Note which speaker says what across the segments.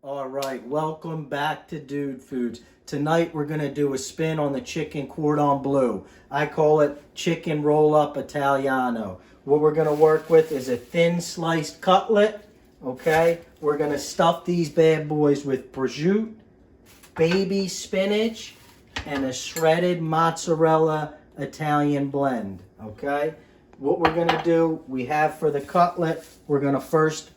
Speaker 1: All right, welcome back to Dude Foods. Tonight we're going to do a spin on the chicken cordon bleu. I call it chicken roll-up Italiano. What we're going to work with is a thin sliced cutlet, okay? We're going to stuff these bad boys with prosciutto, baby spinach, and a shredded mozzarella Italian blend, okay? What we're going to do, we have for the cutlet, we're going to first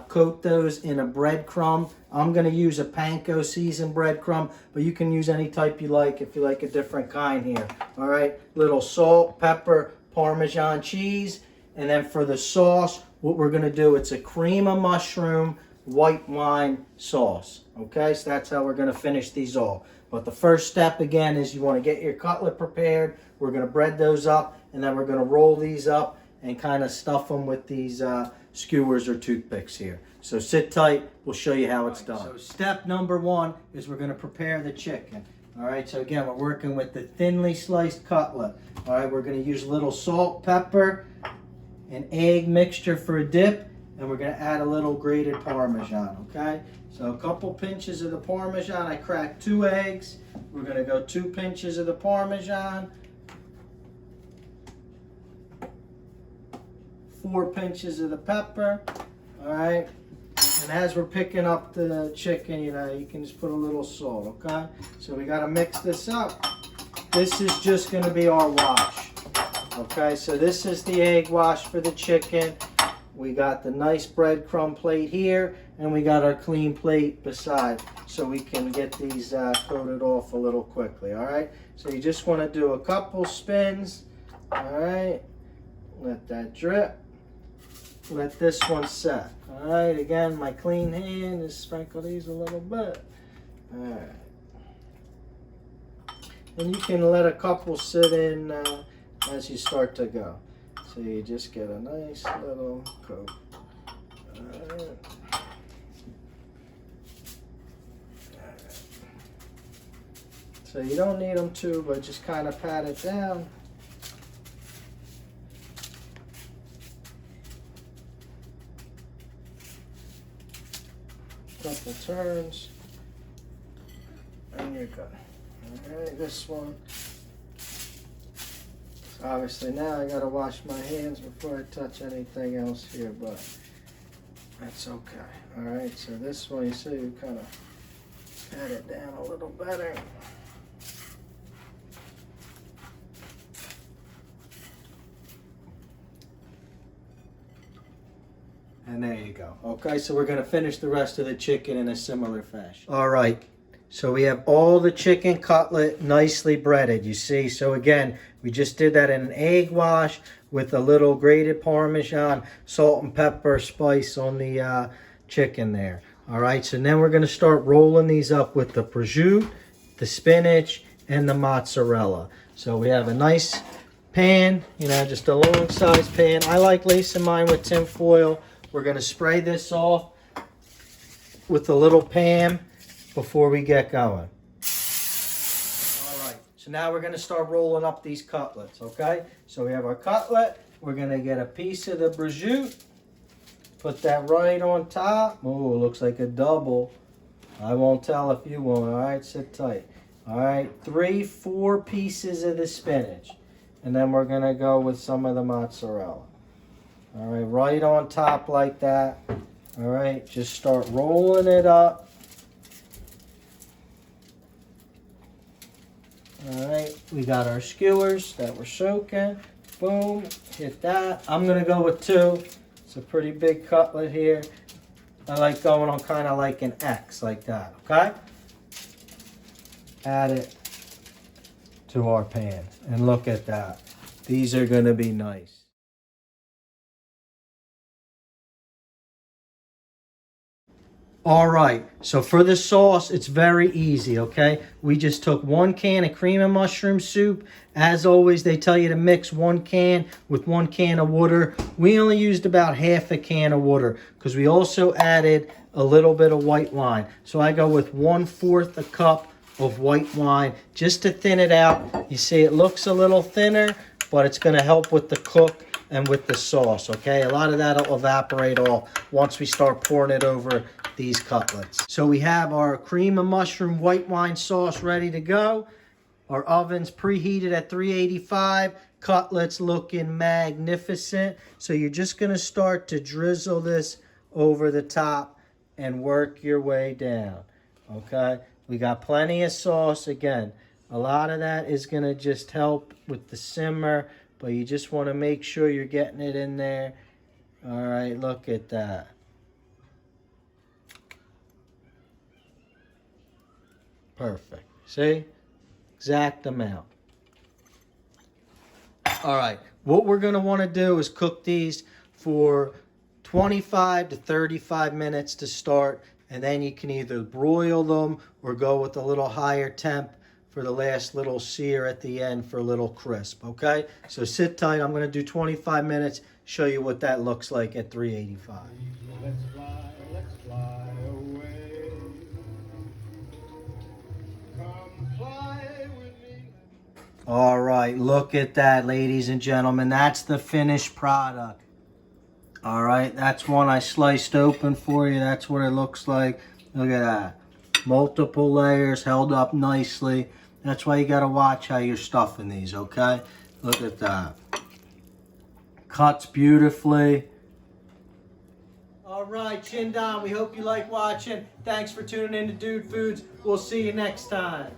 Speaker 1: coat those in a breadcrumb. I'm going to use a panko seasoned breadcrumb, but you can use any type you like if you like a different kind here. All right, little salt, pepper, Parmesan cheese, and then for the sauce, what we're going to do, it's a cream of mushroom, white wine sauce. Okay, so that's how we're going to finish these all. But the first step again is you want to get your cutlet prepared. We're going to bread those up, and then we're going to roll these up and kind of stuff them with these skewers or toothpicks here. So sit tight, we'll show you how it's done. So step number one is we're going to prepare the chicken. All right, so again, we're working with the thinly sliced cutlet. All right, we're going to use a little salt, pepper, and egg mixture for a dip, and we're going to add a little grated Parmesan, okay? So a couple pinches of the Parmesan. I cracked 2 eggs. We're going to go 2 pinches of the Parmesan, 4 pinches of the pepper. All right, and as we're picking up the chicken, you know, you can just put a little salt, okay? So we got to mix this up. This is just going to be our wash, okay? So this is the egg wash for the chicken. We got the nice breadcrumb plate here, and we got our clean plate beside, so we can get these coated off a little quickly, all right? So you just want to do a couple spins, all right? Let that drip. Let this one set. All right, again, my clean hand, just sprinkle these a little bit. All right. And you can let a couple sit in as you start to go. So you just get a nice little coat. All right. All right. So you don't need them to, but just kind of pat it down. Couple turns, and you're good. All right, this one. So obviously now I gotta wash my hands before I touch anything else here, but that's okay. All right, so this one, you see, you kind of pat it down a little better. And there you go. Okay, so we're going to finish the rest of the chicken in a similar fashion. All right, so we have all the chicken cutlet nicely breaded, you see. So again, we just did that in an egg wash with a little grated Parmesan, salt and pepper spice on the chicken there. All right, so then we're going to start rolling these up with the prosciutto, the spinach, and the mozzarella. So we have a nice pan, you know, just a long size pan. I like lacing mine with tin foil. We're going to spray this off with a little pan before we get going. All right, so now we're going to start rolling up these cutlets, okay? So we have our cutlet. We're going to get a piece of the prosciutto, put that right on top. Oh, looks like a double. I won't tell if you won't. All right, sit tight. All right, 3-4 pieces of the spinach. And then we're going to go with some of the mozzarella. All right, right on top like that. All right, just start rolling it up. All right, we got our skewers that we're soaking. Boom, hit that. I'm going to go with 2. It's a pretty big cutlet here. I like going on kind of like an X like that, okay? Add it to our pan. And look at that. These are going to be nice. All right, so for the sauce, it's very easy, okay? We just took 1 can of cream of mushroom soup. As always, they tell you to mix 1 can with 1 can of water. We only used about half a can of water because we also added a little bit of white wine. So I go with 1/4 a cup of white wine just to thin it out. You see, it looks a little thinner, but it's going to help with the cook and with the sauce, okay? A lot of that will evaporate all once we start pouring it over these cutlets. So we have our cream and mushroom white wine sauce ready to go. Our oven's preheated at 385. Cutlets looking magnificent. So you're just going to start to drizzle this over the top and work your way down. Okay? We got plenty of sauce. Again, a lot of that is going to just help with the simmer, but you just want to make sure you're getting it in there. All right, look at that. Perfect. See? Exact amount. All right, what we're going to want to do is cook these for 25 to 35 minutes to start, and then you can either broil them or go with a little higher temp for the last little sear at the end for a little crisp, okay? So sit tight. I'm going to do 25 minutes, show you what that looks like at 385.
Speaker 2: Let's fly away. Come fly with me.
Speaker 1: All right, look at that, ladies and gentlemen. That's the finished product. All right, that's one I sliced open for you. That's what it looks like. Look at that. Multiple layers held up nicely. That's why you got to watch how you're stuffing these, okay? Look at that. Cuts beautifully. All right, Chin Don, we hope you like watching. Thanks for tuning in to Dude Foods. We'll see you next time.